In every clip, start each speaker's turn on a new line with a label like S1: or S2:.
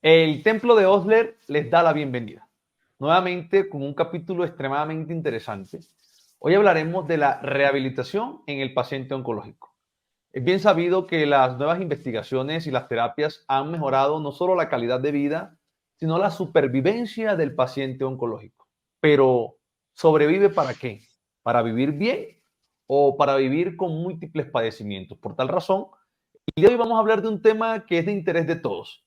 S1: El Templo de Osler les da la bienvenida, nuevamente con un capítulo extremadamente interesante. Hoy hablaremos de la rehabilitación en el paciente oncológico. Es bien sabido que las nuevas investigaciones y las terapias han mejorado no solo la calidad de vida, sino la supervivencia del paciente oncológico. Pero, ¿sobrevive para qué? ¿Para vivir bien o para vivir con múltiples padecimientos? Por tal razón, el día de hoy vamos a hablar de un tema que es de interés de todos.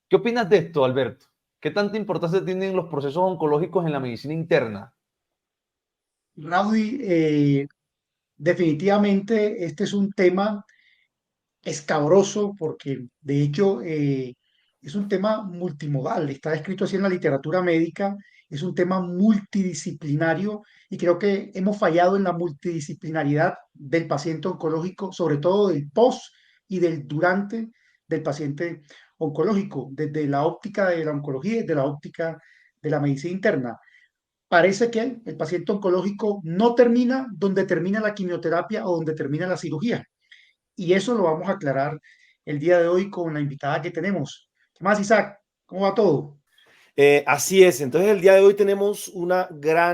S1: ¿Qué opinas de esto, Alberto? ¿Qué tanta importancia tienen los procesos oncológicos en la medicina interna?
S2: Raudy, definitivamente este es un tema escabroso porque de hecho es un tema multimodal, está escrito así en la literatura médica, es un tema multidisciplinario y creo que hemos fallado en la multidisciplinaridad del paciente oncológico, sobre todo del post y del durante del paciente oncológico, desde la óptica de la oncología y desde la óptica de la medicina interna. Parece que el paciente oncológico no termina donde termina la quimioterapia o donde termina la cirugía. Y eso lo vamos a aclarar el día de hoy con la invitada que tenemos. ¿Qué más, Isaac? ¿Cómo va todo?
S3: Así es, entonces el día de hoy tenemos una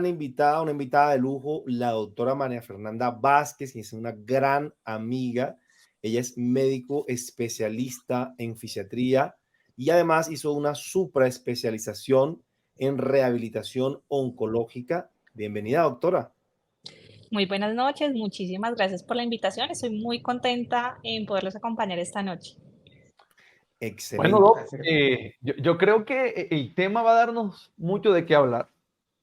S3: invitada de lujo, la doctora María Fernanda Vázquez, que es una gran amiga. Ella es médico especialista en fisiatría y además hizo una supraespecialización en rehabilitación oncológica. Bienvenida, doctora.
S4: Muy buenas noches, muchísimas gracias por la invitación. Estoy muy contenta en poderlos acompañar esta noche.
S1: Bueno,
S3: Excelente.
S1: Doc, yo creo que el tema va a darnos mucho de qué hablar.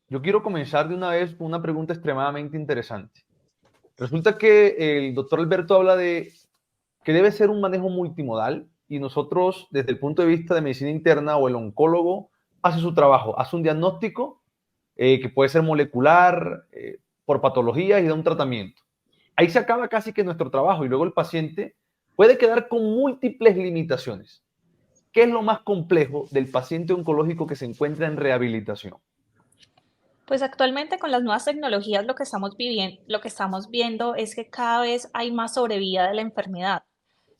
S1: Yo quiero comenzar de una vez con una pregunta extremadamente interesante. Resulta que el doctor Alberto habla de que debe ser un manejo multimodal y nosotros, desde el punto de vista de medicina interna o el oncólogo, hace su trabajo, hace un diagnóstico que puede ser molecular, por patologías y da un tratamiento. Ahí se acaba casi que nuestro trabajo y luego el paciente puede quedar con múltiples limitaciones. ¿Qué es lo más complejo del paciente oncológico que se encuentra en rehabilitación?
S4: Pues actualmente con las nuevas tecnologías lo que estamos viendo es que cada vez hay más sobrevida de la enfermedad.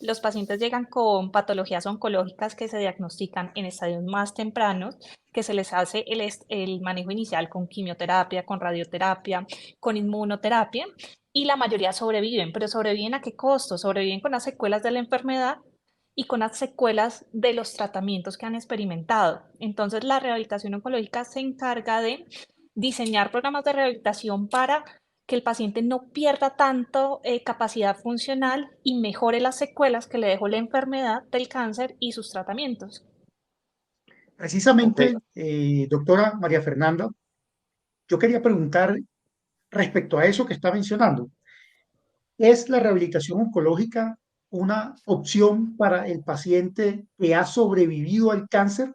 S4: Los pacientes llegan con patologías oncológicas que se diagnostican en estadios más tempranos, que se les hace el manejo inicial con quimioterapia, con radioterapia, con inmunoterapia, y la mayoría sobreviven, pero ¿sobreviven a qué costo? Sobreviven con las secuelas de la enfermedad y con las secuelas de los tratamientos que han experimentado. Entonces, la rehabilitación oncológica se encarga de diseñar programas de rehabilitación para que el paciente no pierda tanto capacidad funcional y mejore las secuelas que le dejó la enfermedad del cáncer y sus tratamientos.
S1: Ok.
S2: Precisamente, doctora María Fernanda, yo quería preguntar respecto a eso que está mencionando. ¿Es la rehabilitación oncológica una opción para el paciente que ha sobrevivido al cáncer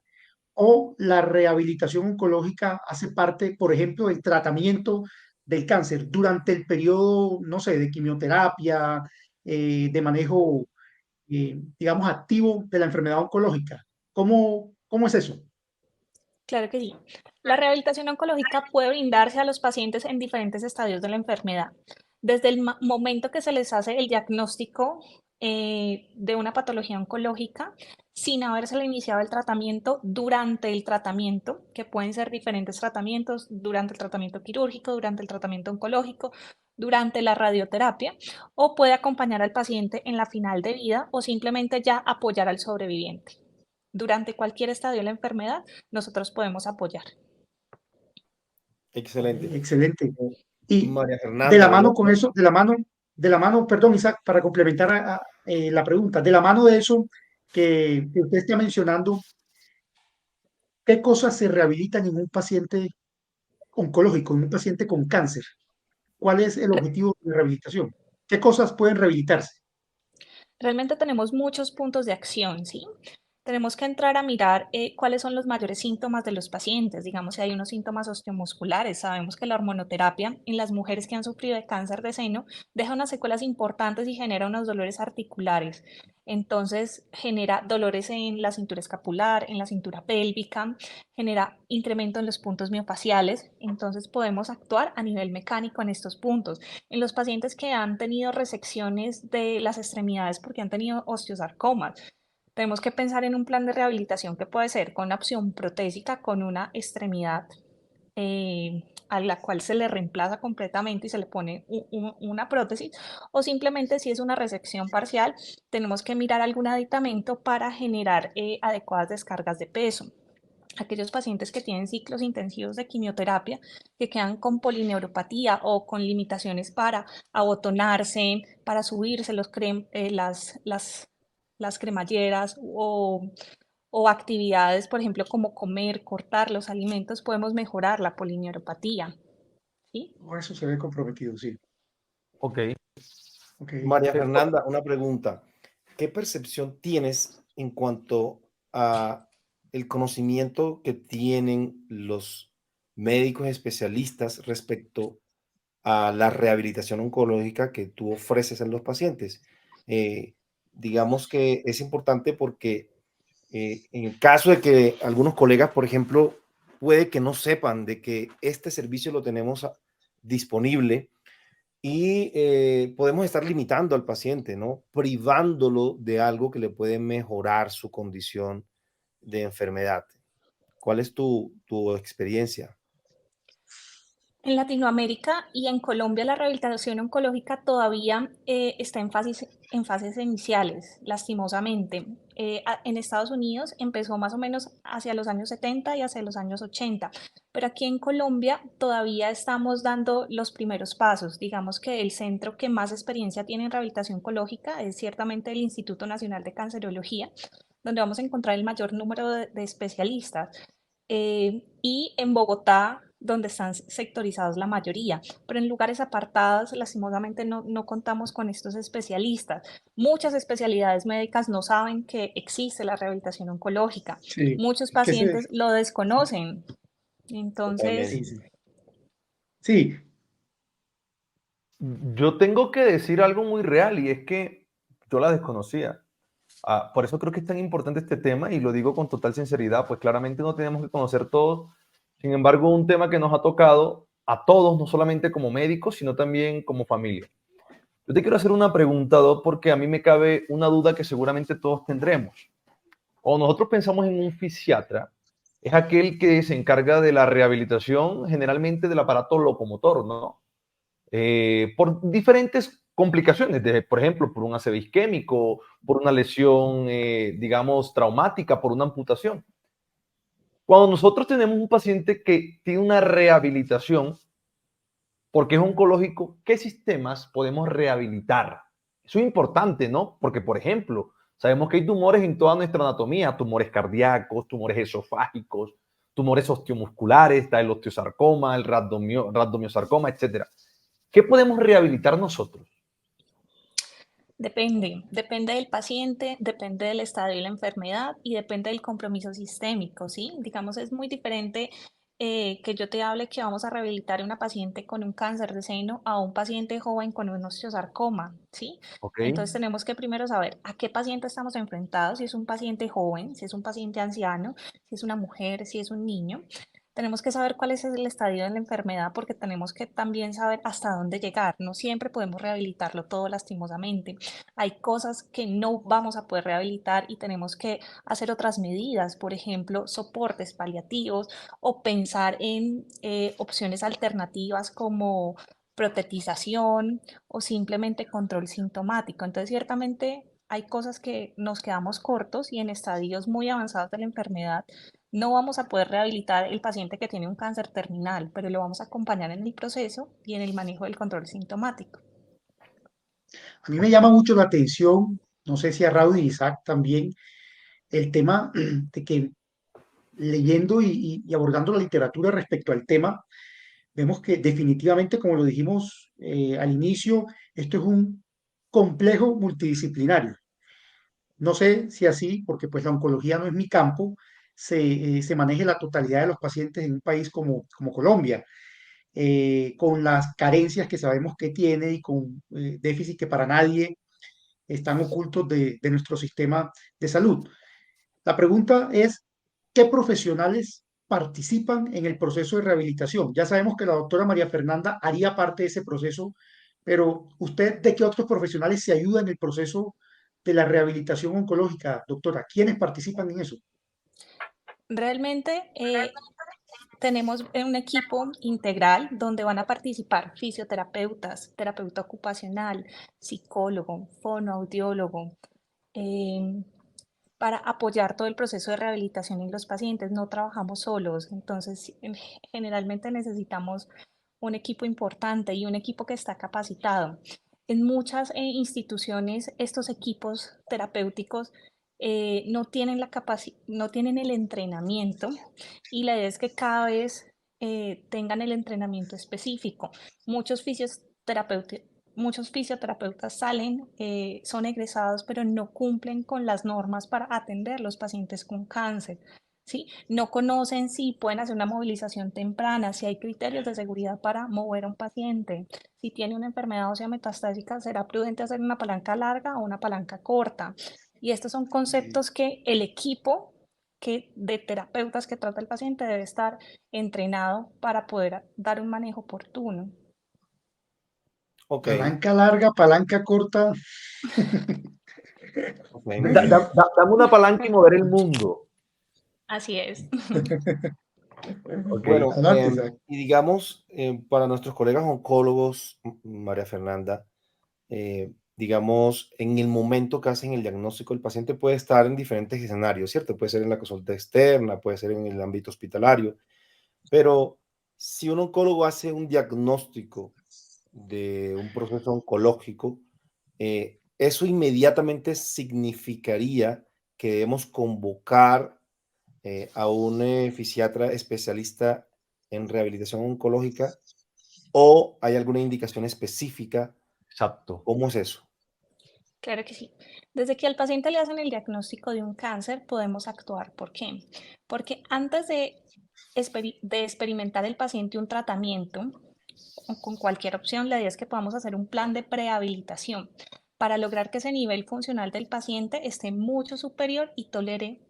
S2: o la rehabilitación oncológica hace parte, por ejemplo, del tratamiento del cáncer durante el periodo, no sé, de quimioterapia, de manejo, digamos, activo de la enfermedad oncológica? ¿Cómo es eso?
S4: Claro que sí. La rehabilitación oncológica puede brindarse a los pacientes en diferentes estadios de la enfermedad. Desde el momento que se les hace el diagnóstico de una patología oncológica, sin habérsele iniciado el tratamiento, durante el tratamiento, que pueden ser diferentes tratamientos, durante el tratamiento quirúrgico, durante el tratamiento oncológico, durante la radioterapia, o puede acompañar al paciente en la final de vida o simplemente ya apoyar al sobreviviente. Durante cualquier estadio de la enfermedad, nosotros podemos apoyar.
S2: Ok,
S3: Excelente.
S2: excelente. Y
S3: María
S2: de
S3: Fernanda,
S2: la
S3: bueno,
S2: mano con eso, perdón, Isaac, para complementar la pregunta, de la mano de eso que usted está mencionando, ¿qué cosas se rehabilitan en un paciente oncológico, en un paciente con cáncer? ¿Cuál es el objetivo de rehabilitación? ¿Qué cosas pueden rehabilitarse?
S4: Realmente tenemos muchos puntos de acción, ¿sí? Tenemos que entrar a mirar cuáles son los mayores síntomas de los pacientes. Digamos, si hay unos síntomas osteomusculares, sabemos que la hormonoterapia en las mujeres que han sufrido de cáncer de seno deja unas secuelas importantes y genera unos dolores articulares. Entonces, genera dolores en la cintura escapular, en la cintura pélvica, genera incremento en los puntos miofaciales. Entonces, podemos actuar a nivel mecánico en estos puntos. En los pacientes que han tenido resecciones de las extremidades porque han tenido osteosarcomas, Tenemos que pensar en un plan de rehabilitación que puede ser con una opción protésica, con una extremidad a la cual se le reemplaza completamente y se le pone una prótesis, o simplemente si es una resección parcial, tenemos que mirar algún aditamento para generar adecuadas descargas de peso. Aquellos pacientes que tienen ciclos intensivos de quimioterapia, que quedan con polineuropatía o con limitaciones para abotonarse, para subirse las cremalleras o actividades, por ejemplo, como comer, cortar los alimentos, podemos mejorar la polineuropatía, ¿sí?
S2: Por eso se ve comprometido, sí.
S1: Ok.
S2: Ok.
S3: María Fernanda, una pregunta. ¿Qué percepción tienes en cuanto a el conocimiento que tienen los médicos especialistas respecto a la rehabilitación oncológica que tú ofreces a los pacientes? Eh, digamos que es importante porque en el caso de que algunos colegas, por ejemplo, puede que no sepan de que este servicio lo tenemos disponible y podemos estar limitando al paciente, ¿no? Privándolo de algo que le puede mejorar su condición de enfermedad. ¿Cuál es tu experiencia?
S4: En Latinoamérica y en Colombia la rehabilitación oncológica todavía está en fases iniciales, lastimosamente. En Estados Unidos empezó más o menos hacia los años 70 y hacia los años 80, pero aquí en Colombia todavía estamos dando los primeros pasos. Digamos que el centro que más experiencia tiene en rehabilitación oncológica es ciertamente el Instituto Nacional de Cancerología, donde vamos a encontrar el mayor número de especialistas y en Bogotá, donde están sectorizados la mayoría, pero en lugares apartados, lastimosamente, no contamos con estos especialistas. Muchas especialidades médicas no saben que existe la rehabilitación oncológica.
S2: Sí,
S4: Muchos
S2: es que
S4: pacientes lo desconocen. Entonces,
S2: sí, sí. Sí,
S1: Yo tengo que decir algo muy real y es que yo la desconocía. Por eso creo que es tan importante este tema y lo digo con total sinceridad, pues claramente no tenemos que conocer todos. Sin embargo, un tema que nos ha tocado a todos, no solamente como médicos, sino también como familia. Yo te quiero hacer una pregunta, Doc, porque a mí me cabe una duda que seguramente todos tendremos. Cuando nosotros pensamos en un fisiatra, es aquel que se encarga de la rehabilitación generalmente del aparato locomotor, ¿no? Por diferentes complicaciones, por ejemplo, por un ACV isquémico, por una lesión, digamos, traumática, por una amputación. Cuando nosotros tenemos un paciente que tiene una rehabilitación, porque es oncológico, ¿qué sistemas podemos rehabilitar? Eso es importante, ¿no? Porque, por ejemplo, sabemos que hay tumores en toda nuestra anatomía, tumores cardíacos, tumores esofágicos, tumores osteomusculares, está el osteosarcoma, el rhabdomiosarcoma, etcétera. ¿Qué podemos rehabilitar nosotros?
S4: depende del paciente, depende del estadio de la enfermedad y depende del compromiso sistémico, ¿sí? Digamos, es muy diferente que yo te hable que vamos a rehabilitar a una paciente con un cáncer de seno a un paciente joven con un osteosarcoma, ¿sí?
S1: Ok.
S4: Entonces tenemos que primero saber a qué paciente estamos enfrentados, si es un paciente joven, si es un paciente anciano, si es una mujer, si es un niño. Tenemos que saber cuál es el estadio de la enfermedad porque tenemos que también saber hasta dónde llegar. No siempre podemos rehabilitarlo todo lastimosamente. Hay cosas que no vamos a poder rehabilitar y tenemos que hacer otras medidas, por ejemplo, soportes paliativos o pensar en opciones alternativas como protetización o simplemente control sintomático. Entonces, ciertamente hay cosas que nos quedamos cortos y en estadios muy avanzados de la enfermedad no vamos a poder rehabilitar el paciente que tiene un cáncer terminal, pero lo vamos a acompañar en el proceso y en el manejo del control sintomático.
S2: a mí me llama mucho la atención, no sé si a Raúl y Isaac también, el tema de que leyendo y abordando la literatura respecto al tema, vemos que definitivamente, como lo dijimos al inicio, esto es un complejo multidisciplinario. No sé si así, porque pues la oncología no es mi campo, se maneje la totalidad de los pacientes en un país como Colombia, con las carencias que sabemos que tiene y con déficits que para nadie están ocultos de nuestro sistema de salud. La pregunta es, ¿qué profesionales participan en el proceso de rehabilitación? Ya sabemos que la doctora María Fernanda haría parte de ese proceso, pero ¿usted de qué otros profesionales se ayuda en el proceso de la rehabilitación oncológica, doctora? ¿Quiénes participan en eso?
S4: Realmente tenemos un equipo integral donde van a participar fisioterapeutas, terapeuta ocupacional, psicólogo, fonoaudiólogo, em, para apoyar todo el proceso de rehabilitación en los pacientes. No trabajamos solos, entonces generalmente necesitamos un equipo importante y un equipo que está capacitado. En muchas instituciones, estos equipos terapéuticos no tienen no tienen el entrenamiento, y la idea es que cada vez tengan el entrenamiento específico. Muchos fisioterapeutas salen, son egresados, pero no cumplen con las normas para atender los pacientes con cáncer. ¿Sí? No conocen si pueden hacer una movilización temprana, si hay criterios de seguridad para mover a un paciente, si tiene una enfermedad ósea metastásica, será prudente hacer una palanca larga o una palanca corta. Y estos son conceptos que el equipo de terapeutas que trata el paciente debe estar entrenado para poder dar un manejo oportuno.
S3: Ok,
S2: Palanca larga, palanca corta.
S3: ok.
S1: Dame una palanca y mover el mundo.
S4: Así es.
S1: Ok.
S3: Bueno,
S2: Adelante, Isaac.
S3: y digamos, para nuestros colegas oncólogos, María Fernanda, digamos, en el momento que hacen el diagnóstico, el paciente puede estar en diferentes escenarios, ¿cierto? Puede ser en la consulta externa, puede ser en el ámbito hospitalario, pero si un oncólogo hace un diagnóstico de un proceso oncológico, eso inmediatamente significaría que debemos convocar a un fisiatra especialista en rehabilitación oncológica, o hay alguna indicación específica.
S1: Exacto.
S3: ¿Cómo es eso?
S4: Claro que sí. Desde que al paciente le hacen el diagnóstico de un cáncer, podemos actuar. ¿Por qué? Porque antes de experimentar el paciente un tratamiento, o con cualquier opción, la idea es que podamos hacer un plan de prehabilitación para lograr que ese nivel funcional del paciente esté mucho superior y tolere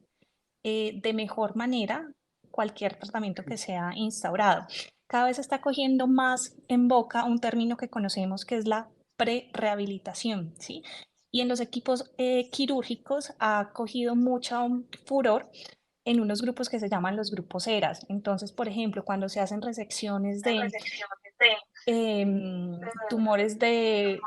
S4: de mejor manera cualquier tratamiento que sea instaurado. Cada vez está cogiendo más en boca un término que conocemos, que es la pre-rehabilitación, ¿sí? Y en los equipos quirúrgicos ha cogido mucho furor en unos grupos que se llaman los grupos ERAS. Entonces, por ejemplo, cuando se hacen resecciones de tumores de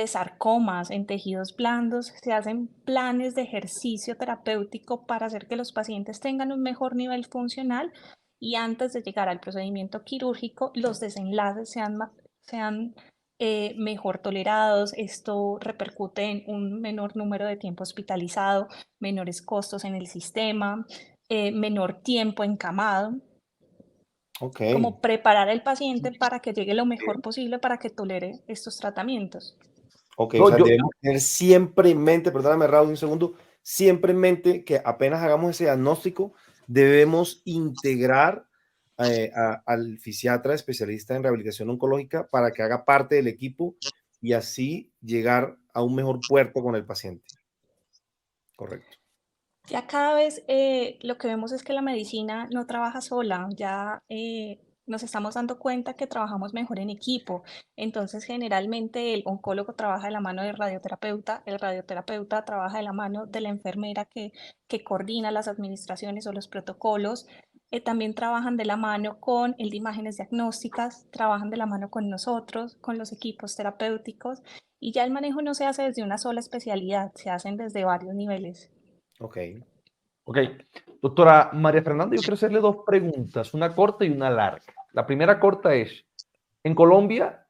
S4: sarcomas en tejidos blandos, se hacen planes de ejercicio terapéutico para hacer que los pacientes tengan un mejor nivel funcional, y antes de llegar al procedimiento quirúrgico, los desenlaces sean mejor tolerados. Esto repercute en un menor número de tiempo hospitalizado, menores costos en el sistema, menor tiempo encamado,
S3: Ok,
S4: como preparar al paciente para que llegue lo mejor posible para que tolere estos tratamientos.
S3: ok, o
S1: No,
S3: sea,
S1: yo,
S3: debemos tener siempre en mente, perdóname, Raúl, un segundo, siempre en mente que apenas hagamos ese diagnóstico, debemos integrar al fisiatra especialista en rehabilitación oncológica para que haga parte del equipo y así llegar a un mejor puerto con el paciente. Correcto.
S4: Ya cada vez lo que vemos es que la medicina no trabaja sola, ya nos estamos dando cuenta que trabajamos mejor en equipo. Entonces, generalmente el oncólogo trabaja de la mano del radioterapeuta, el radioterapeuta trabaja de la mano de la enfermera que coordina las administraciones o los protocolos. También trabajan de la mano con el de imágenes diagnósticas, trabajan de la mano con nosotros, con los equipos terapéuticos, y ya el manejo no se hace desde una sola especialidad, se hacen desde varios niveles.
S3: Ok.
S1: ok. Doctora María Fernanda, yo quiero hacerle dos preguntas, una corta y una larga. La primera corta es, en Colombia,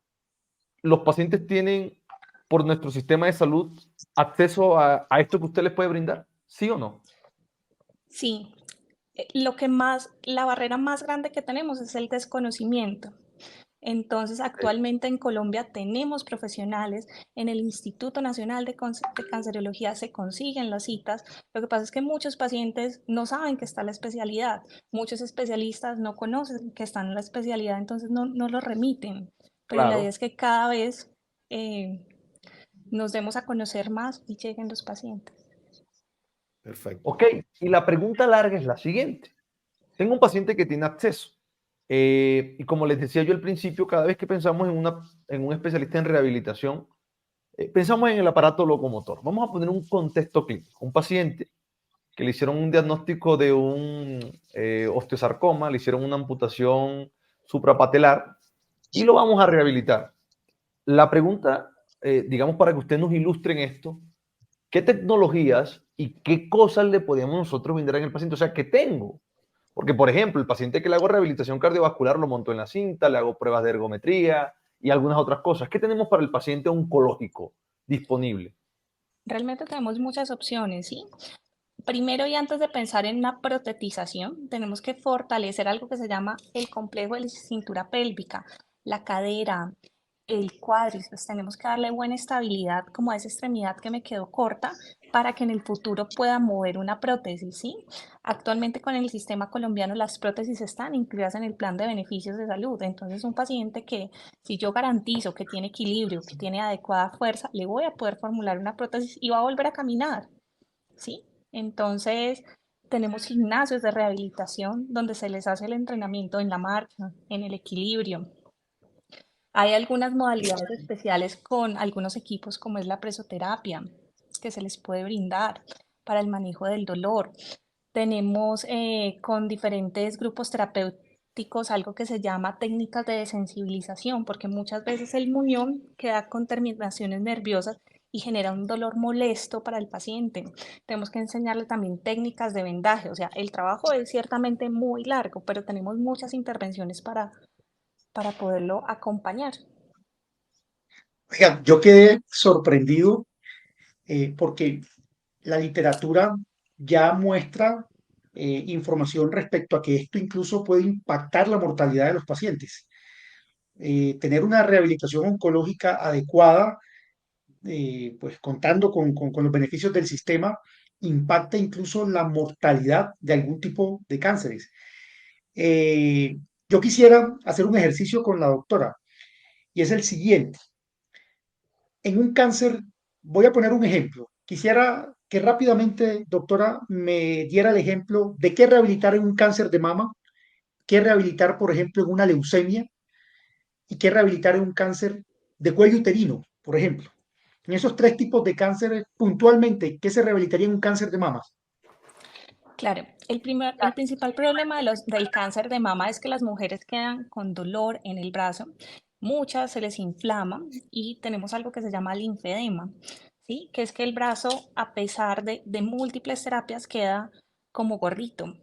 S1: los pacientes tienen, por nuestro sistema de salud, acceso a esto que usted les puede brindar, ¿sí o no?
S4: Sí, la barrera más grande que tenemos es el desconocimiento. Entonces, actualmente en Colombia tenemos profesionales, en el Instituto Nacional de Cancerología se consiguen las citas. Lo que pasa es que muchos pacientes no saben que está la especialidad, muchos especialistas no conocen que está en la especialidad, entonces no lo remiten. Pero la idea
S1: Claro.
S4: es que cada vez eh, nos demos a conocer más y lleguen los pacientes.
S3: Perfecto.
S1: Ok, y la pregunta larga es la siguiente. Tengo un paciente que tiene acceso. Y como les decía yo al principio, cada vez que pensamos en un especialista en rehabilitación, Pensamos en el aparato locomotor. Vamos a poner un contexto clínico. Un paciente que le hicieron un diagnóstico de un osteosarcoma, le hicieron una amputación suprapatelar y lo vamos a rehabilitar. La pregunta, digamos, para que usted nos ilustre en esto, ¿qué tecnologías y qué cosas le podemos nosotros brindar en el paciente? O sea, ¿qué tengo? Porque, por ejemplo, el paciente que le hago rehabilitación cardiovascular lo monto en la cinta, le hago pruebas de ergometría y algunas otras cosas. ¿Qué tenemos para el paciente oncológico disponible?
S4: Realmente tenemos muchas opciones, ¿sí? Primero y antes de pensar en una protetización, tenemos que fortalecer algo que se llama el complejo de la cintura pélvica, la cadera, el cuádriceps. Tenemos que darle buena estabilidad como a esa extremidad que me quedó corta para que en el futuro pueda mover una prótesis, ¿sí? Actualmente con el sistema colombiano las prótesis están incluidas en el plan de beneficios de salud. Entonces un paciente que si yo garantizo que tiene equilibrio, que tiene adecuada fuerza, le voy a poder formular una prótesis y va a volver a caminar, ¿sí? Entonces, tenemos gimnasios de rehabilitación donde se les hace el entrenamiento en la marcha, en el equilibrio. Hay algunas modalidades especiales con algunos equipos como es la presoterapia que se les puede brindar para el manejo del dolor. Tenemos con diferentes grupos terapéuticos algo que se llama técnicas de desensibilización, porque muchas veces el muñón queda con terminaciones nerviosas y genera un dolor molesto para el paciente. Tenemos que enseñarle también técnicas de vendaje, o sea, el trabajo es ciertamente muy largo, pero tenemos muchas intervenciones para poderlo acompañar.
S2: Oiga, yo quedé sorprendido porque la literatura ya muestra información respecto a que esto incluso puede impactar la mortalidad de los pacientes. Tener una rehabilitación oncológica adecuada, pues contando con los beneficios del sistema, impacta incluso la mortalidad de algún tipo de cánceres. Eh, yo quisiera hacer un ejercicio con la doctora y es el siguiente. En un cáncer, voy a poner un ejemplo. Quisiera que rápidamente, doctora, me diera el ejemplo de qué rehabilitar en un cáncer de mama, qué rehabilitar, por ejemplo, en una leucemia y qué rehabilitar en un cáncer de cuello uterino, por ejemplo. En esos tres tipos de cánceres, puntualmente, ¿qué se rehabilitaría en un cáncer de mama?
S4: Claro, el principal problema del cáncer de mama es que las mujeres quedan con dolor en el brazo, muchas se les inflama y tenemos algo que se llama linfedema, ¿sí? Que es que el brazo, a pesar de múltiples terapias, queda como gordito.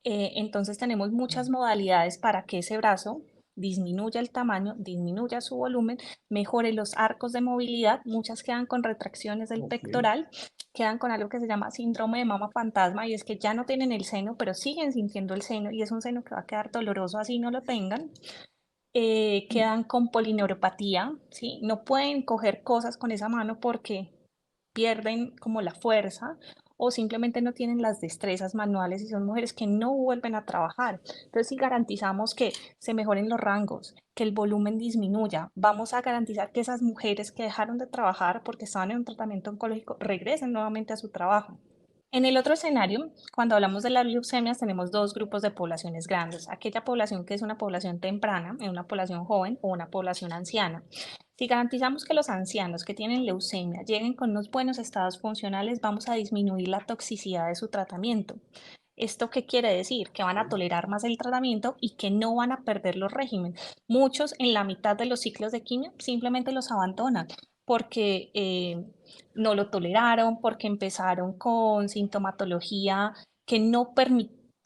S4: Entonces tenemos muchas modalidades para que ese brazo disminuya el tamaño, disminuya su volumen, mejore los arcos de movilidad. Muchas quedan con retracciones del
S1: Ok.
S4: pectoral, quedan con algo que se llama síndrome de mama fantasma y es que ya no tienen el seno, pero siguen sintiendo el seno y es un seno que va a quedar doloroso así no lo tengan. Quedan con polineuropatía, ¿sí? No pueden coger cosas con esa mano porque pierden como la fuerza o simplemente no tienen las destrezas manuales y son mujeres que no vuelven a trabajar. Entonces, si garantizamos que se mejoren los rangos, que el volumen disminuya, vamos a garantizar que esas mujeres que dejaron de trabajar porque estaban en un tratamiento oncológico regresen nuevamente a su trabajo. En el otro escenario, cuando hablamos de las leucemias, tenemos dos grupos de poblaciones grandes. Aquella población que es una población temprana, una población joven o una población anciana. Si garantizamos que los ancianos que tienen leucemia lleguen con unos buenos estados funcionales, vamos a disminuir la toxicidad de su tratamiento. ¿Esto qué quiere decir? Que van a tolerar más el tratamiento y que no van a perder los regímenes. Muchos en la mitad de los ciclos de quimio simplemente los abandonan porque no lo toleraron, porque empezaron con sintomatología que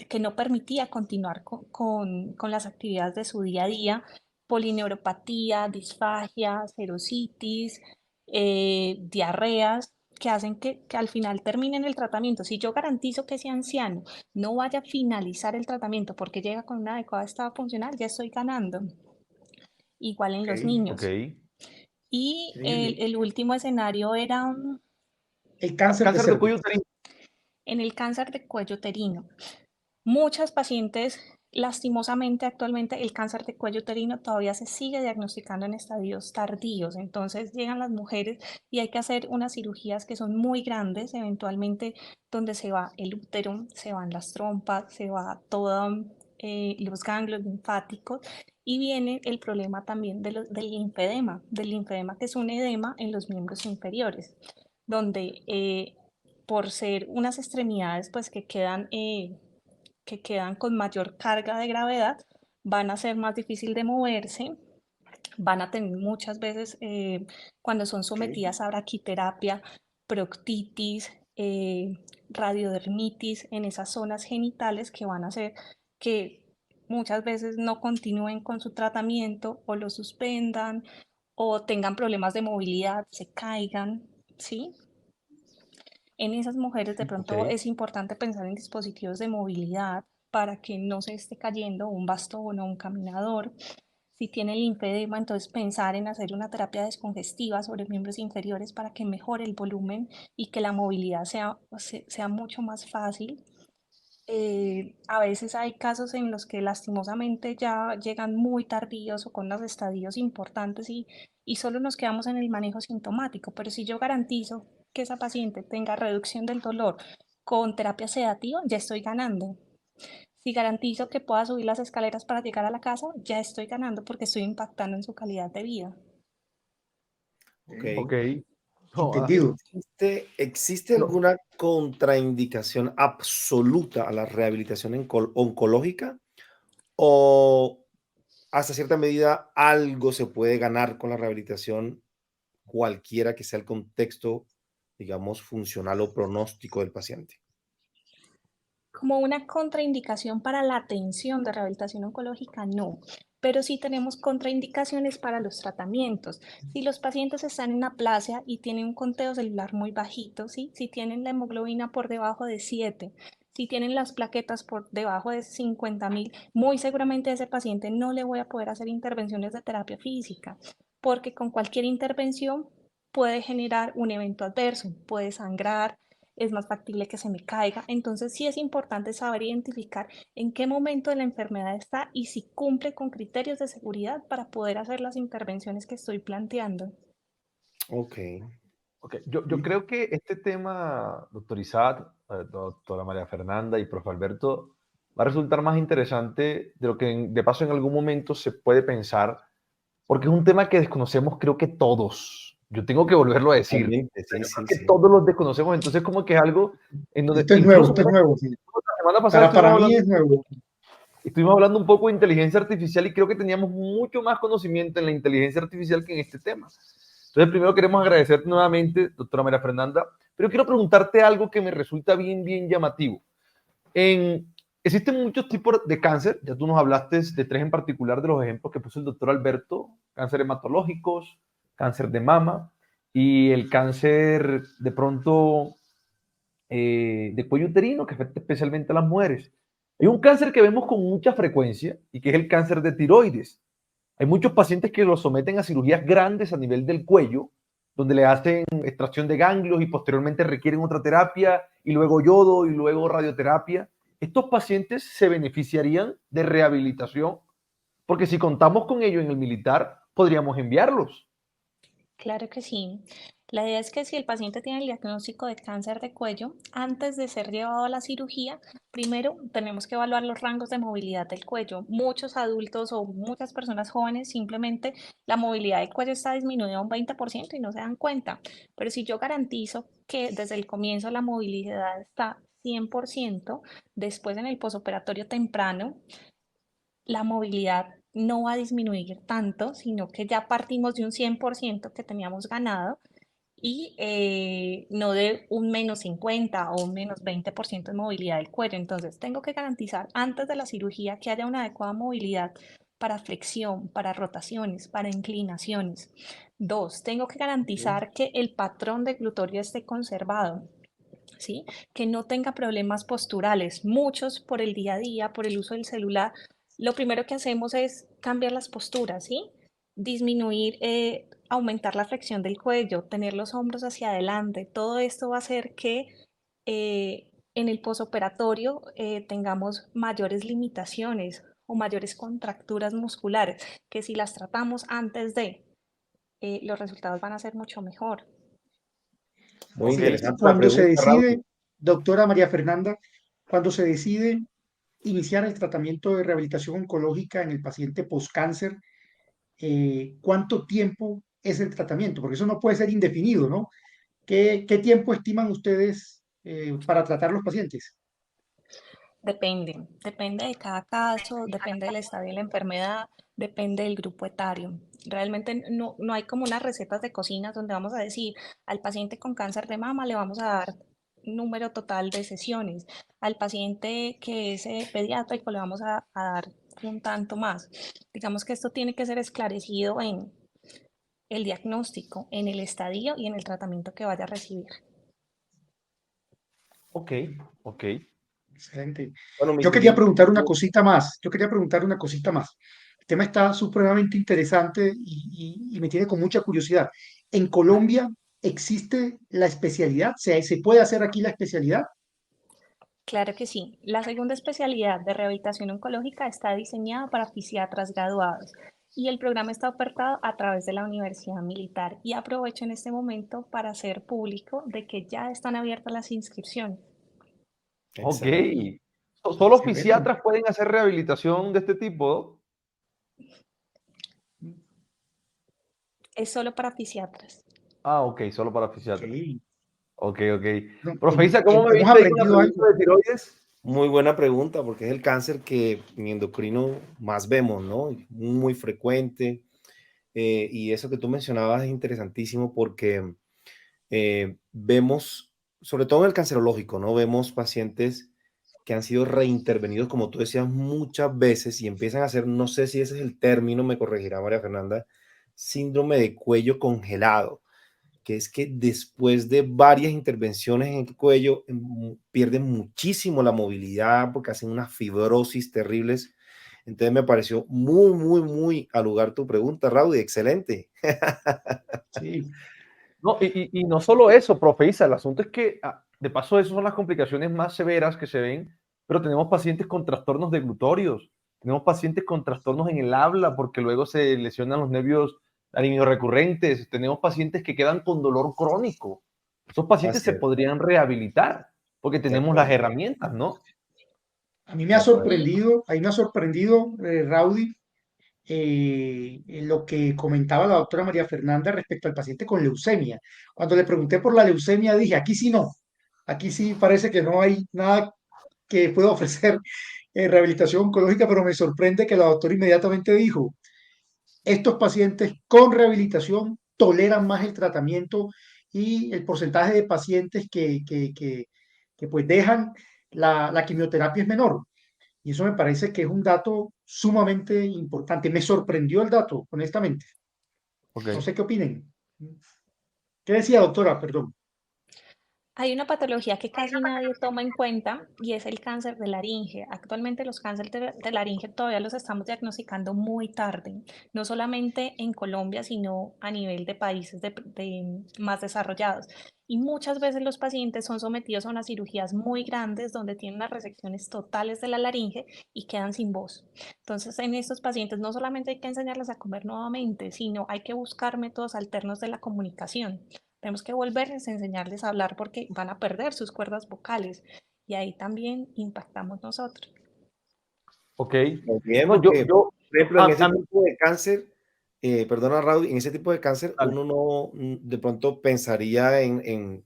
S4: que no permitía continuar con las actividades de su día a día, polineuropatía, disfagia, serositis, diarreas, que hacen que al final terminen el tratamiento. Si yo garantizo que ese anciano no vaya a finalizar el tratamiento porque llega con una adecuada estado funcional, ya estoy ganando. Igual en los
S1: Ok.
S4: niños. Y
S1: Increíble.
S4: el último escenario era
S2: El cáncer de
S1: Cáncer de
S2: cervix.
S1: cuello uterino.
S4: en el cáncer de cuello uterino. Muchas pacientes, lastimosamente, actualmente el cáncer de cuello uterino todavía se sigue diagnosticando en estadios tardíos. Entonces llegan las mujeres y hay que hacer unas cirugías que son muy grandes, eventualmente donde se va el útero, se van las trompas, se va todos los ganglios linfáticos Y viene el problema también del linfedema, que es un edema en los miembros inferiores, donde por ser unas extremidades pues, que quedan con mayor carga de gravedad, van a ser más difícil de moverse, van a tener muchas veces, cuando son sometidas a braquiterapia, proctitis, radiodermitis en esas zonas genitales que van a hacer que muchas veces no continúen con su tratamiento o lo suspendan o tengan problemas de movilidad, se caigan, ¿sí? En esas mujeres de
S1: Ok.
S4: pronto es importante pensar en dispositivos de movilidad para que no se esté cayendo un bastón o un caminador. Si tiene linfedema, entonces pensar en hacer una terapia descongestiva sobre miembros inferiores para que mejore el volumen y que la movilidad sea mucho más fácil. A veces hay casos en los que lastimosamente ya llegan muy tardíos o con unos estadios importantes y solo nos quedamos en el manejo sintomático, pero si yo garantizo que esa paciente tenga reducción del dolor con terapia sedativa, ya estoy ganando. Si garantizo que pueda subir las escaleras para llegar a la casa, ya estoy ganando porque estoy impactando en su calidad de vida.
S3: Ok.
S1: Ok. No,
S2: Entendido.
S3: ¿Existe
S1: no,
S3: alguna contraindicación absoluta a la rehabilitación oncológica? ¿O hasta cierta medida algo se puede ganar con la rehabilitación, cualquiera que sea el contexto, digamos, funcional o pronóstico del paciente?
S4: Como una contraindicación para la atención de rehabilitación oncológica, no, pero sí tenemos contraindicaciones para los tratamientos. Si los pacientes están en aplasia y tienen un conteo celular muy bajito, ¿sí? Si tienen la hemoglobina por debajo de 7, si tienen las plaquetas por debajo de 50.000, muy seguramente a ese paciente no le voy a poder hacer intervenciones de terapia física, porque con cualquier intervención puede generar un evento adverso, puede sangrar, es más factible que se me caiga. Entonces sí es importante saber identificar en qué momento de la enfermedad está y si cumple con criterios de seguridad para poder hacer las intervenciones que estoy planteando.
S3: Ok.
S1: ok. Yo creo que este tema, doctor Isaac, doctora María Fernanda y profe Alberto, va a resultar más interesante de lo que de paso en algún momento se puede pensar, porque es un tema que desconocemos creo que todos. Yo tengo que volverlo a decir.
S3: Totalmente, sí,
S1: Yo
S3: sí,
S1: creo que
S3: sí.
S1: todos los desconocemos, entonces como que es algo en donde
S2: Esto es nuevo,
S1: incluso
S2: esto es nuevo. Sí.
S1: la semana pasada
S2: Para mí es nuevo.
S1: estuvimos hablando un poco de inteligencia artificial y creo que teníamos mucho más conocimiento en la inteligencia artificial que en este tema. Entonces, primero queremos agradecerte nuevamente, doctora María Fernanda, pero quiero preguntarte algo que me resulta bien llamativo. Existen muchos tipos de cáncer, ya tú nos hablaste de 3 en particular de los ejemplos que puso el doctor Alberto: cáncer hematológicos, cáncer de mama y el cáncer de pronto de cuello uterino que afecta especialmente a las mujeres. Hay un cáncer que vemos con mucha frecuencia y que es el cáncer de tiroides. Hay muchos pacientes que lo someten a cirugías grandes a nivel del cuello, donde le hacen extracción de ganglios y posteriormente requieren otra terapia y luego yodo y luego radioterapia. Estos pacientes se beneficiarían de rehabilitación porque si contamos con ello en el militar, podríamos enviarlos.
S4: Claro que sí. La idea es que si el paciente tiene el diagnóstico de cáncer de cuello, antes de ser llevado a la cirugía, primero tenemos que evaluar los rangos de movilidad del cuello. Muchos adultos o muchas personas jóvenes simplemente la movilidad del cuello está disminuida un 20% y no se dan cuenta. Pero si yo garantizo que desde el comienzo la movilidad está 100%, después en el posoperatorio temprano la movilidad no va a disminuir tanto, sino que ya partimos de un 100% que teníamos ganado y no de un -50 o un -20% de movilidad del cuello. Entonces, tengo que garantizar antes de la cirugía que haya una adecuada movilidad para flexión, para rotaciones, para inclinaciones. 2, tengo que garantizar que el patrón de glutorio esté conservado. ¿Sí? Que no tenga problemas posturales. Muchos por el día a día, por el uso del celular, lo primero que hacemos es cambiar las posturas, ¿sí? Disminuir, aumentar la flexión del cuello, tener los hombros hacia adelante. Todo esto va a hacer que en el posoperatorio tengamos mayores limitaciones o mayores contracturas musculares, que si las tratamos antes de, los resultados van a ser mucho mejor.
S3: Muy
S1: Ok,
S3: interesante la
S2: Cuando se
S3: pregunta, Raúl.
S2: decide, doctora María Fernanda, cuando se decide iniciar el tratamiento de rehabilitación oncológica en el paciente postcáncer, ¿cuánto tiempo es el tratamiento? Porque eso no puede ser indefinido, ¿no? ¿Qué tiempo estiman ustedes para tratar los pacientes?
S4: Depende de cada caso, depende del estadio de la enfermedad, depende del grupo etario. Realmente no hay como unas recetas de cocina donde vamos a decir al paciente con cáncer de mama le vamos a dar número total de sesiones, al paciente que es pediátrico le vamos a dar un tanto más. Digamos que esto tiene que ser esclarecido en el diagnóstico, en el estadio y en el tratamiento que vaya a recibir.
S1: Ok, ok.
S2: Excelente.
S3: Bueno, mi
S2: Yo quería
S3: querido,
S2: preguntar una cosita más. Yo quería preguntar una cosita más. El tema está supremamente interesante y me tiene con mucha curiosidad. ¿En Colombia existe la especialidad? ¿Se puede hacer aquí la especialidad?
S4: Claro que sí. La segunda especialidad de rehabilitación oncológica está diseñada para fisiatras graduados y el programa está ofertado a través de la Universidad Militar. Y aprovecho en este momento para hacer público de que ya están abiertas las inscripciones.
S1: Ok.
S3: excelente.
S1: Solo
S2: Excelente.
S1: fisiatras pueden hacer rehabilitación de este tipo.
S4: Es solo para fisiatras.
S1: Ah, ok, solo para
S2: Ok.
S1: fisiatras. Ok, ok.
S2: No,
S1: Profe Isa, ¿cómo me
S2: hemos
S1: viste ahí con la
S2: aprendido
S1: pregunta
S2: algo.
S1: de tiroides?
S3: Muy buena pregunta, porque es el cáncer que en endocrino más vemos, ¿no? Muy frecuente. Y eso que tú mencionabas es interesantísimo porque vemos, sobre todo en el cancerológico, ¿no? Vemos pacientes que han sido reintervenidos, como tú decías, muchas veces y empiezan a hacer, no sé si ese es el término, me corregirá María Fernanda, síndrome de cuello congelado, que es que después de varias intervenciones en el cuello pierden muchísimo la movilidad porque hacen unas fibrosis terribles. Entonces me pareció muy, muy, muy al lugar tu pregunta, Raudy, excelente.
S2: Sí.
S1: No, y no solo eso, profe Isa, el asunto es que, de paso, esas son las complicaciones más severas que se ven, pero tenemos pacientes con trastornos deglutorios, tenemos pacientes con trastornos en el habla porque luego se lesionan los nervios recurrentes, tenemos pacientes que quedan con dolor crónico. Esos pacientes
S3: Así
S1: se
S3: es,
S1: podrían rehabilitar porque
S3: de
S1: tenemos las
S3: acuerdo,
S1: herramientas, ¿no?
S2: A mí me
S3: de
S2: ha
S3: acuerdo.
S2: sorprendido, Raudy, en lo que comentaba la doctora María Fernanda respecto al paciente con leucemia. Cuando le pregunté por la leucemia, dije, aquí sí no, aquí sí parece que no hay nada que pueda ofrecer rehabilitación oncológica, pero me sorprende que la doctora inmediatamente dijo, estos pacientes con rehabilitación toleran más el tratamiento y el porcentaje de pacientes que pues dejan la quimioterapia es menor. Y eso me parece que es un dato sumamente importante. Me sorprendió el dato, honestamente.
S1: Ok.
S2: No sé qué opinen. ¿Qué decía, doctora? Perdón.
S4: Hay una patología que casi nadie toma en cuenta y es el cáncer de laringe. Actualmente los cánceres de laringe todavía los estamos diagnosticando muy tarde, no solamente en Colombia, sino a nivel de países más desarrollados. Y muchas veces los pacientes son sometidos a unas cirugías muy grandes donde tienen unas resecciones totales de la laringe y quedan sin voz. Entonces, en estos pacientes no solamente hay que enseñarles a comer nuevamente, sino hay que buscar métodos alternos de la comunicación. Tenemos que volverles a enseñarles a hablar porque van a perder sus cuerdas vocales y ahí también impactamos nosotros.
S1: Ok.
S3: Muy bien,
S1: No,
S3: porque,
S1: yo,
S3: por ejemplo, en
S1: a,
S3: ese
S1: a mí,
S3: tipo de cáncer, perdona, Raúl, en ese tipo de cáncer
S1: dale.
S3: uno no de pronto pensaría en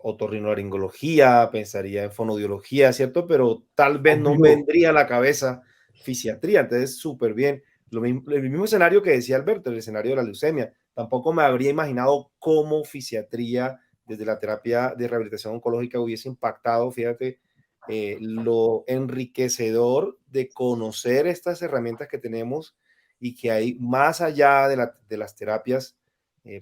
S3: otorrinolaringología, pensaría en fonodiología, ¿cierto? Pero tal vez no
S1: Obvio.
S3: vendría a la cabeza fisiatría, entonces súper bien. El mismo escenario que decía Alberto, el escenario de la leucemia. Tampoco me habría imaginado cómo fisiatría desde la terapia de rehabilitación oncológica hubiese impactado, fíjate, lo enriquecedor de conocer estas herramientas que tenemos y que hay más allá de las terapias,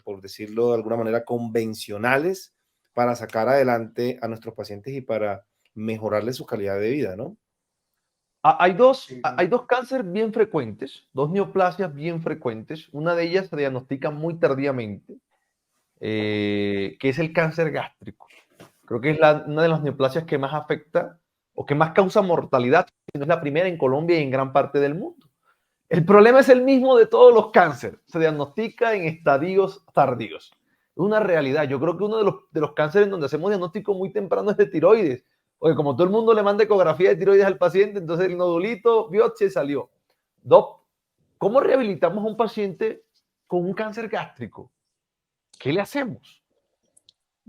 S3: por decirlo de alguna manera, convencionales para sacar adelante a nuestros pacientes y para mejorarles su calidad de vida, ¿no?
S1: Hay dos cánceres bien frecuentes, dos neoplasias bien frecuentes. Una de ellas se diagnostica muy tardíamente, que es el cáncer gástrico. Creo que es una de las neoplasias que más afecta o que más causa mortalidad, si no es la primera en Colombia y en gran parte del mundo. El problema es el mismo de todos los cánceres, se diagnostica en estadios tardíos. Es una realidad. Yo creo que uno de los cánceres en donde hacemos diagnóstico muy temprano es de tiroides, Oye, como todo el mundo le manda ecografía de tiroides al paciente, entonces el nodulito, biopsia y salió. Doc, ¿cómo rehabilitamos a un paciente con un cáncer gástrico? ¿Qué le hacemos?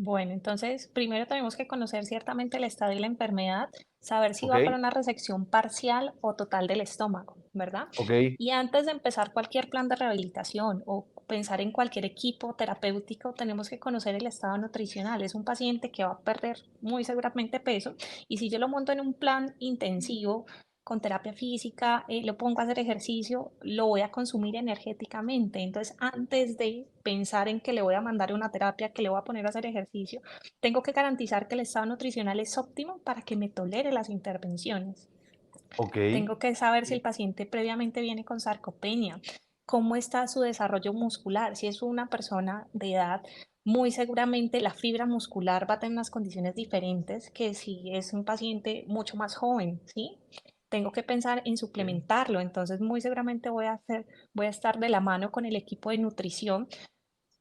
S4: Bueno, entonces primero tenemos que conocer ciertamente el estado de la enfermedad, saber si
S1: ¿Ok?
S4: va para una resección parcial o total del estómago, ¿verdad?
S1: ¿Ok?
S4: Y antes de empezar cualquier plan de rehabilitación o pensar en cualquier equipo terapéutico, tenemos que conocer el estado nutricional. Es un paciente que va a perder muy seguramente peso y si yo lo monto en un plan intensivo, con terapia física, lo pongo a hacer ejercicio, lo voy a consumir energéticamente. Entonces, antes de pensar en que le voy a mandar una terapia, que le voy a poner a hacer ejercicio, tengo que garantizar que el estado nutricional es óptimo para que me tolere las intervenciones.
S1: ¿Ok?
S4: Tengo que saber si el paciente previamente viene con sarcopenia, cómo está su desarrollo muscular. Si es una persona de edad, muy seguramente la fibra muscular va a tener unas condiciones diferentes que si es un paciente mucho más joven, ¿sí? Tengo que pensar en suplementarlo, entonces muy seguramente voy a estar de la mano con el equipo de nutrición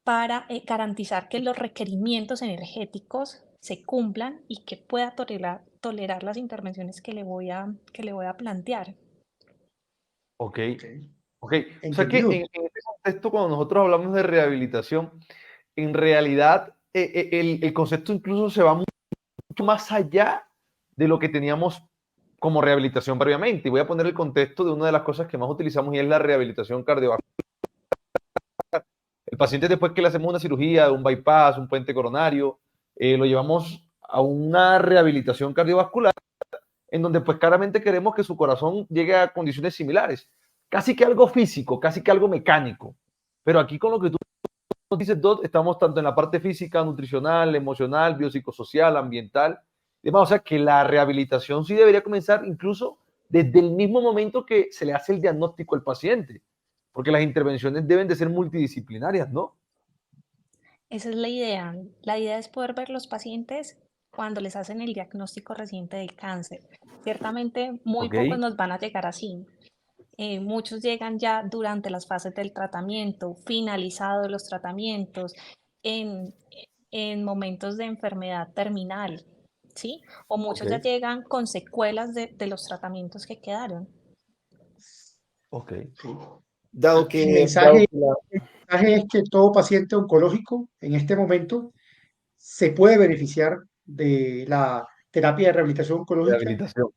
S4: para garantizar que los requerimientos energéticos se cumplan y que pueda tolerar las intervenciones que le voy a plantear.
S1: ¿Ok?
S2: Ok,
S1: Ok. O sea que
S2: entendido.
S1: en este contexto, cuando nosotros hablamos de rehabilitación, en realidad el concepto incluso se va mucho más allá de lo que teníamos como rehabilitación previamente. Y voy a poner el contexto de una de las cosas que más utilizamos y es la rehabilitación cardiovascular. El paciente después que le hacemos una cirugía, un bypass, un puente coronario, lo llevamos a una rehabilitación cardiovascular en donde pues claramente queremos que su corazón llegue a condiciones similares. Casi que algo físico, casi que algo mecánico. Pero aquí con lo que tú nos dices, Dot, estamos tanto en la parte física, nutricional, emocional, biopsicosocial, ambiental. Demás, o sea que la rehabilitación sí debería comenzar incluso desde el mismo momento que se le hace el diagnóstico al paciente, porque las intervenciones deben de ser multidisciplinarias, ¿no?
S4: Esa es la idea. La idea es poder ver los pacientes cuando les hacen el diagnóstico reciente del cáncer. Ciertamente, muy
S1: Ok,
S4: pocos nos van a llegar así. Muchos llegan ya durante las fases del tratamiento, finalizados los tratamientos, en, en momentos de enfermedad terminal, ¿sí? O
S1: ok,
S4: muchos ya llegan con secuelas de los tratamientos que quedaron.
S1: ok,
S2: Sí.
S3: Dado
S2: El
S3: que,
S2: mensaje, el mensaje es que todo paciente oncológico en este momento se puede beneficiar de la terapia de rehabilitación oncológica.
S1: rehabilitación.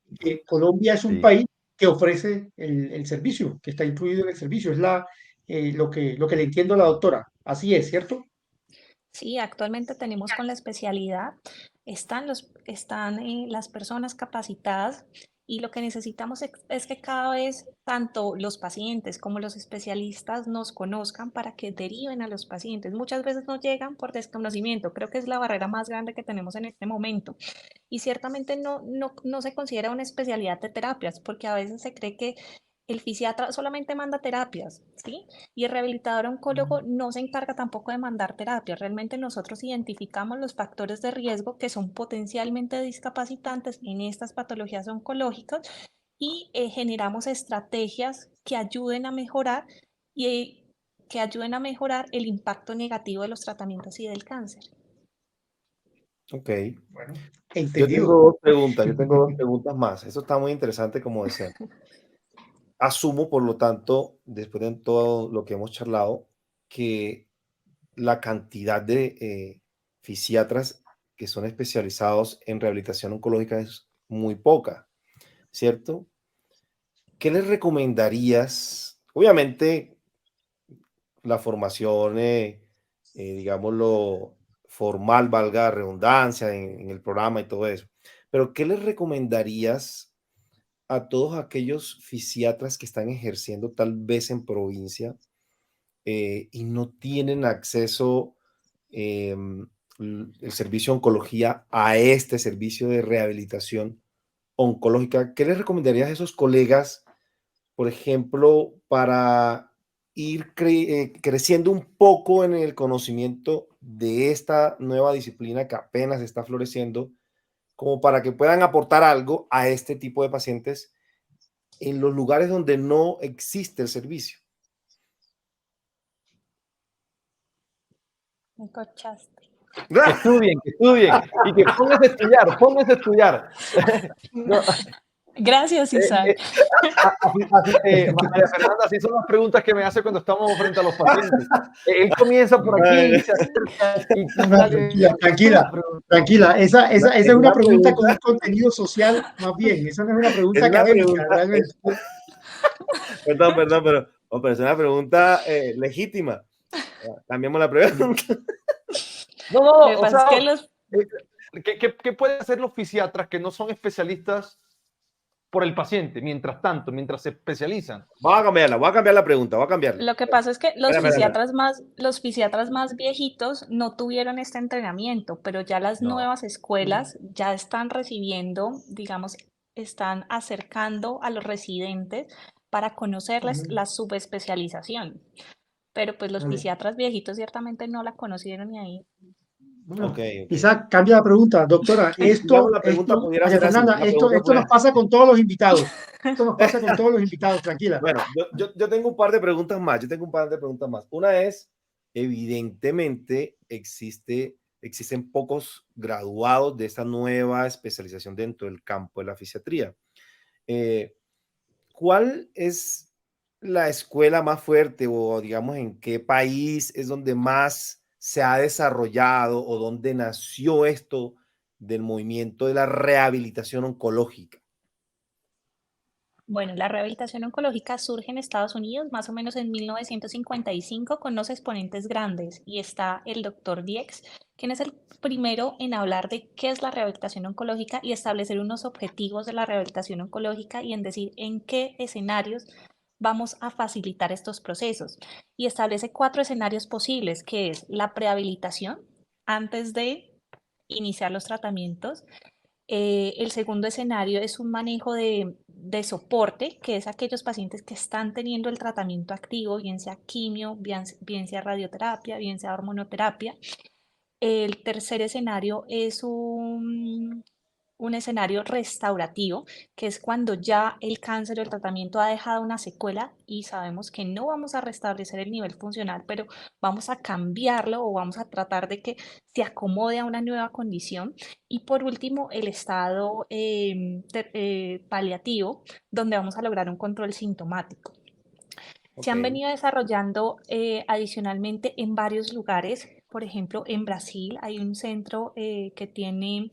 S2: Colombia es un
S1: Sí.
S2: país que ofrece el servicio, que está incluido en el servicio. Es lo que le entiendo a la doctora. Así es, ¿cierto?
S4: Sí, actualmente tenemos con la especialidad, están las personas capacitadas y lo que necesitamos es que cada vez tanto los pacientes como los especialistas nos conozcan para que deriven a los pacientes. Muchas veces no llegan por desconocimiento, creo que es la barrera más grande que tenemos en este momento. Y ciertamente no se considera una especialidad de terapias, porque a veces se cree que el fisiatra solamente manda terapias, ¿sí? Y el rehabilitador oncólogo no se encarga tampoco de mandar terapias. Realmente nosotros identificamos los factores de riesgo que son potencialmente discapacitantes en estas patologías oncológicas y generamos estrategias que ayuden a mejorar y que ayuden a mejorar el impacto negativo de los tratamientos y del cáncer.
S3: ok.
S2: Bueno,
S3: Yo
S2: entendido.
S3: tengo dos preguntas, yo tengo dos preguntas más. Eso está muy interesante, como decía. Asumo, por lo tanto, después de todo lo que hemos charlado, que la cantidad de fisiatras que son especializados en rehabilitación oncológica es muy poca, ¿cierto? ¿Qué les recomendarías? Obviamente, la formación, digámoslo, formal, valga la redundancia, en el programa y todo eso. Pero, ¿qué les recomendarías a todos aquellos fisiatras que están ejerciendo tal vez en provincia y no tienen acceso el servicio de oncología a este servicio de rehabilitación oncológica? ¿Qué les recomendarías a esos colegas, por ejemplo, para ir creciendo un poco en el conocimiento de esta nueva disciplina que apenas está floreciendo, como para que puedan aportar algo a este tipo de pacientes en los lugares donde no existe el servicio?
S4: Me corchaste.
S1: Que estudien y que pónganse a estudiar. No,
S4: Gracias, Isaac.
S1: María Fernanda, así son las preguntas que me hace cuando estamos frente a los pacientes. Él comienza por aquí y se acerca y
S2: Tranquila. Esa es una
S3: una
S2: pregunta con
S3: pregunta.
S2: un contenido social más bien. Esa no es una pregunta
S3: Es una
S2: académica,
S3: pregunta,
S2: realmente.
S3: perdón, pero es una pregunta legítima. Cambiamos la pregunta.
S1: No,
S4: Lo que
S1: o
S4: pasa es
S1: sea,
S4: que los,
S1: ¿qué pueden hacer los fisiatras que no son especialistas por el paciente, mientras tanto, mientras se especializan?
S3: Voy a cambiar la pregunta, voy a cambiarla.
S4: Lo que pasa es que
S3: Espera.
S4: los fisiatras más viejitos no tuvieron este entrenamiento, pero ya las
S1: No.
S4: nuevas escuelas ya están recibiendo, digamos, están acercando a los residentes para conocerles la subespecialización. Pero pues los
S2: Vale.
S4: fisiatras viejitos ciertamente no la conocieron y ahí.
S2: Bueno,
S3: Ok.
S2: Isaac, cambia la pregunta, doctora.
S3: Digamos, la pregunta pudiera
S2: María
S3: ser así.
S2: Fernanda,
S3: La pregunta
S2: esto nos
S3: puede-
S2: pasa con todos los invitados. Esto nos pasa con todos los invitados, tranquila.
S3: Bueno, yo tengo un par de preguntas más. Una es, evidentemente, existen pocos graduados de esta nueva especialización dentro del campo de la fisiatría. ¿Cuál es la escuela más fuerte o digamos en qué país es donde más se ha desarrollado o donde nació esto del movimiento de la rehabilitación oncológica?
S4: Bueno, la rehabilitación oncológica surge en Estados Unidos más o menos en 1955 con unos exponentes grandes y está el doctor Diex, quien es el primero en hablar de qué es la rehabilitación oncológica y establecer unos objetivos de la rehabilitación oncológica y en decir en qué escenarios vamos a facilitar estos procesos. Y establece 4 escenarios posibles, que es la prehabilitación antes de iniciar los tratamientos. El segundo escenario es un manejo de soporte, que es aquellos pacientes que están teniendo el tratamiento activo, bien sea quimio, bien sea radioterapia, bien sea hormonoterapia. El tercer escenario es un escenario restaurativo, que es cuando ya el cáncer o el tratamiento ha dejado una secuela y sabemos que no vamos a restablecer el nivel funcional, pero vamos a cambiarlo o vamos a tratar de que se acomode a una nueva condición. Y por último, el estado paliativo, donde vamos a lograr un control sintomático. Se han
S3: Ok.
S4: venido desarrollando adicionalmente en varios lugares. Por ejemplo, en Brasil hay un centro que tiene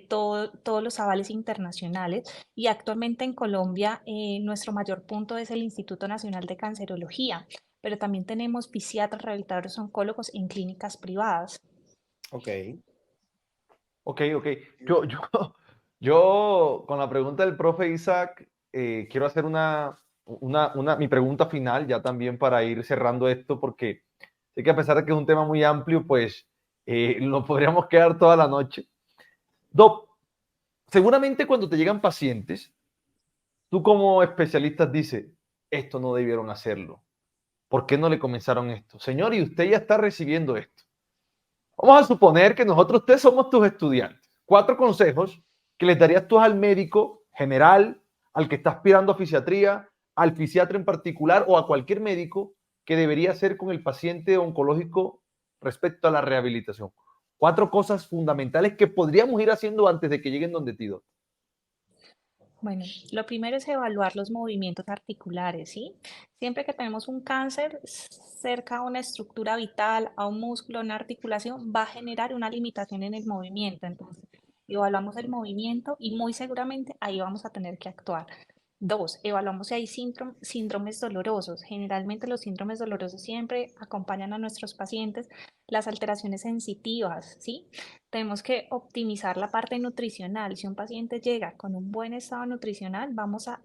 S4: todos los avales internacionales y actualmente en Colombia nuestro mayor punto es el Instituto Nacional de Cancerología, pero también tenemos fisiatras, rehabilitadores, oncólogos en clínicas privadas.
S3: Ok.
S1: Ok. Yo con la pregunta del profe Isaac, quiero hacer mi pregunta final ya también para ir cerrando esto, porque sé que a pesar de que es un tema muy amplio, pues nos podríamos quedar toda la noche. Doc, seguramente cuando te llegan pacientes, tú como especialista dices, esto no debieron hacerlo. ¿Por qué no le comenzaron esto? Señor, y usted ya está recibiendo esto. Vamos a suponer que nosotros tres somos tus estudiantes. 4 consejos que les darías tú al médico general, al que está aspirando a fisiatría, al fisiatra en particular o a cualquier médico que debería hacer con el paciente oncológico respecto a la rehabilitación. 4 cosas fundamentales que podríamos ir haciendo antes de que lleguen donde ti, doctor.
S4: Bueno, lo primero es evaluar los movimientos articulares, ¿sí? Siempre que tenemos un cáncer cerca a una estructura vital, a un músculo, a una articulación, va a generar una limitación en el movimiento. Entonces, evaluamos el movimiento y muy seguramente ahí vamos a tener que actuar. 2, evaluamos si hay síndromes dolorosos. Generalmente los síndromes dolorosos siempre acompañan a nuestros pacientes. Las alteraciones sensitivas, ¿sí? Tenemos que optimizar la parte nutricional. Si un paciente llega con un buen estado nutricional, vamos a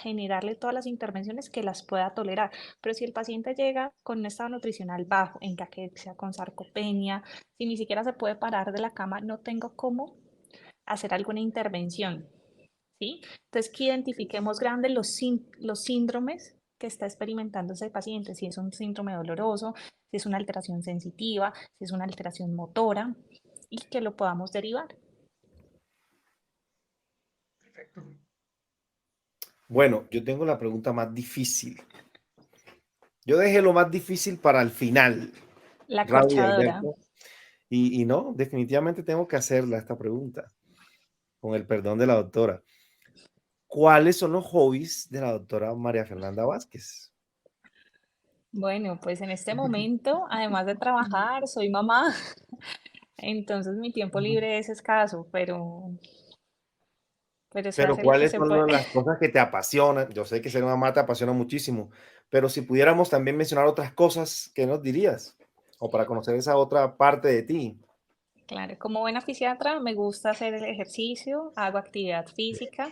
S4: generarle todas las intervenciones que las pueda tolerar. Pero si el paciente llega con un estado nutricional bajo, en caquexia, con sarcopenia, si ni siquiera se puede parar de la cama, no tengo cómo hacer alguna intervención, ¿sí? Entonces, que identifiquemos grandes los síndromes que está experimentando ese paciente, si es un síndrome doloroso, si es una alteración sensitiva, si es una alteración motora, y que lo podamos derivar.
S2: Perfecto.
S3: Bueno, yo tengo la pregunta más difícil. Yo dejé lo más difícil para el final.
S4: La
S3: Raúl y
S4: corchadora.
S3: Alberto. Y no, definitivamente tengo que hacerla esta pregunta, con el perdón de la doctora. ¿Cuáles son los hobbies de la doctora María Fernanda Vázquez?
S4: Bueno, pues en este momento, además de trabajar, soy mamá, entonces mi tiempo libre es escaso, pero se
S3: Pero
S4: hace lo que
S3: ¿cuáles
S4: se puede.
S3: son las cosas que te apasionan? Yo sé que ser mamá te apasiona muchísimo, pero si pudiéramos también mencionar otras cosas, ¿qué nos dirías? O para conocer esa otra parte de ti.
S4: Claro, como buena fisiatra me gusta hacer el ejercicio, hago actividad física,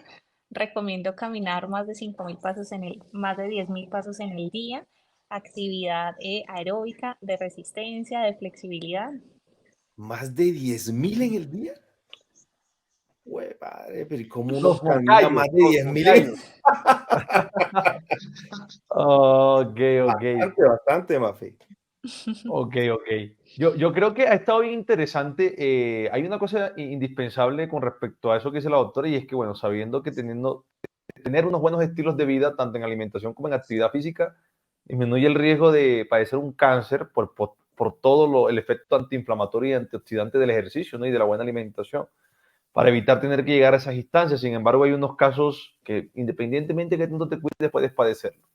S4: recomiendo caminar más de 5.000 pasos más de 10.000 pasos en el día, actividad aeróbica, de resistencia, de flexibilidad.
S3: ¿Más de 10.000 en el día? Güey, padre, pero ¿y cómo uno
S1: Los
S3: camina
S1: mocayos,
S3: más de
S1: los
S3: 10.000
S1: mocayos. Ok, ok.
S3: Bastante, bastante, Mafe.
S1: Ok, ok. Yo creo que ha estado bien interesante. Hay una cosa indispensable con respecto a eso que dice la doctora, y es que, bueno, sabiendo que tener unos buenos estilos de vida, tanto en alimentación como en actividad física, disminuye el riesgo de padecer un cáncer por todo el efecto antiinflamatorio y antioxidante del ejercicio, ¿no? Y de la buena alimentación, para evitar tener que llegar a esas instancias. Sin embargo, hay unos casos que, independientemente de que tanto te cuides, puedes padecerlo.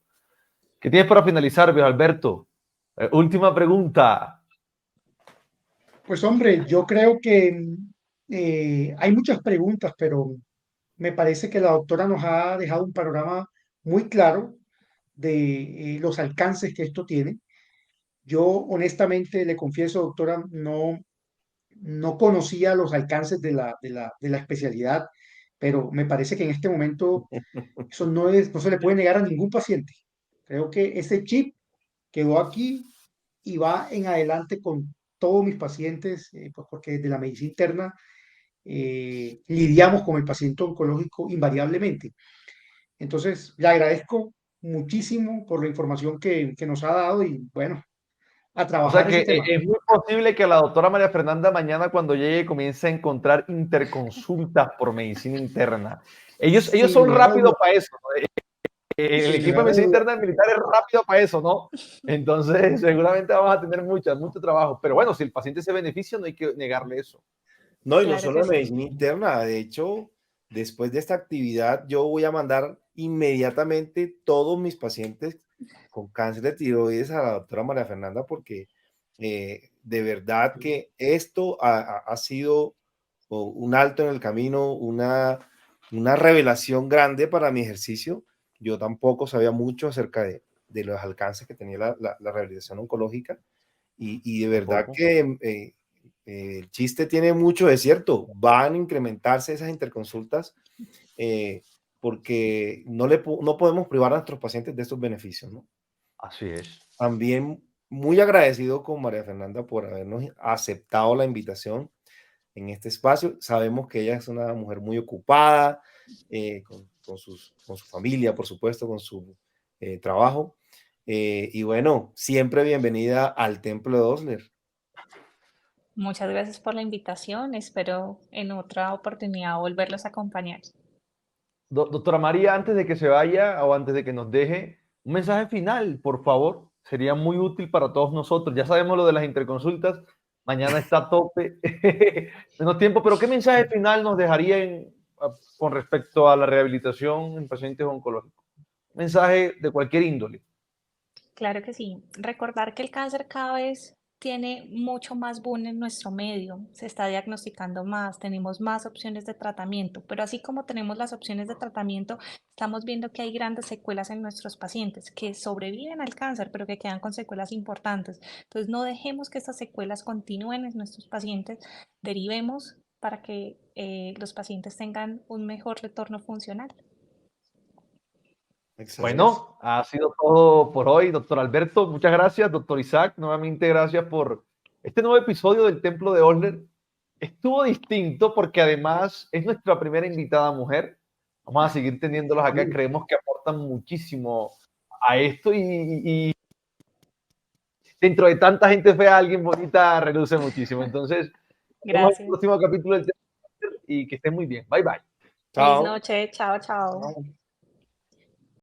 S1: ¿Qué tienes para finalizar, viejo Alberto? Última pregunta.
S2: Pues hombre, yo creo que hay muchas preguntas, pero me parece que la doctora nos ha dejado un panorama muy claro de los alcances que esto tiene. Yo honestamente le confieso, doctora, no conocía los alcances de la especialidad, pero me parece que en este momento eso no se le puede negar a ningún paciente. Creo que ese chip quedó aquí y va en adelante con todos mis pacientes, pues porque desde la medicina interna lidiamos con el paciente oncológico invariablemente. Entonces, le agradezco muchísimo por la información que nos ha dado y bueno, a
S1: O sea
S2: trabajar
S1: que
S2: ese tema.
S1: es muy posible que la doctora María Fernanda mañana, cuando llegue, comience a encontrar interconsultas por medicina interna. Ellos
S2: Sin
S1: son
S2: lugar a
S1: rápidos
S2: dudas,
S1: para eso, ¿no? El
S2: sin
S1: equipo de
S2: lugar a
S1: medicina
S2: dudas.
S1: interna del militar es rápido para eso, ¿no? Entonces, seguramente vamos a tener mucho trabajo. Pero bueno, si el paciente se beneficia, no hay que negarle eso.
S3: No, y no
S4: Claro que
S3: solo
S4: sí.
S3: medicina interna, de hecho, después de esta actividad, yo voy a mandar inmediatamente todos mis pacientes con cáncer de tiroides a la doctora María Fernanda, porque de verdad que esto ha sido un alto en el camino, una revelación grande para mi ejercicio. Yo tampoco sabía mucho acerca de los alcances que tenía la rehabilitación oncológica y de verdad
S1: Tampoco.
S3: que el chiste tiene mucho de cierto. Van a incrementarse esas interconsultas porque no podemos privar a nuestros pacientes de estos beneficios, ¿no?
S1: Así es.
S3: También muy agradecido con María Fernanda por habernos aceptado la invitación en este espacio. Sabemos que ella es una mujer muy ocupada, con su familia, por supuesto, con su trabajo. Y bueno, siempre bienvenida al Templo de Osler.
S4: Muchas gracias por la invitación. Espero en otra oportunidad volverlos a acompañar.
S1: Doctora María, antes de que se vaya o antes de que nos deje, un mensaje final, por favor. Sería muy útil para todos nosotros. Ya sabemos lo de las interconsultas. Mañana está a tope. Menos tiempo, pero ¿qué mensaje final nos dejaría con respecto a la rehabilitación en pacientes oncológicos? Mensaje de cualquier índole.
S4: Claro que sí. Recordar que el cáncer cada vez tiene mucho más boom en nuestro medio, se está diagnosticando más, tenemos más opciones de tratamiento, pero así como tenemos las opciones de tratamiento, estamos viendo que hay grandes secuelas en nuestros pacientes que sobreviven al cáncer, pero que quedan con secuelas importantes. Entonces, no dejemos que estas secuelas continúen en nuestros pacientes, derivemos para que los pacientes tengan un mejor retorno funcional.
S3: Excelente.
S1: Bueno, ha sido todo por hoy, doctor Alberto. Muchas gracias, doctor Isaac. Nuevamente, gracias por este nuevo episodio del Templo de Osler. Estuvo distinto porque además es nuestra primera invitada mujer. Vamos a seguir teniéndolos acá. Creemos que aportan muchísimo a esto y dentro de tanta gente fea, alguien bonita reluce muchísimo. Entonces, nos vemos en el
S4: Gracias.
S1: próximo capítulo del Templo de Osler y que estén muy bien. Bye, bye.
S4: Feliz
S3: Chao.
S4: noche. Chao, chao.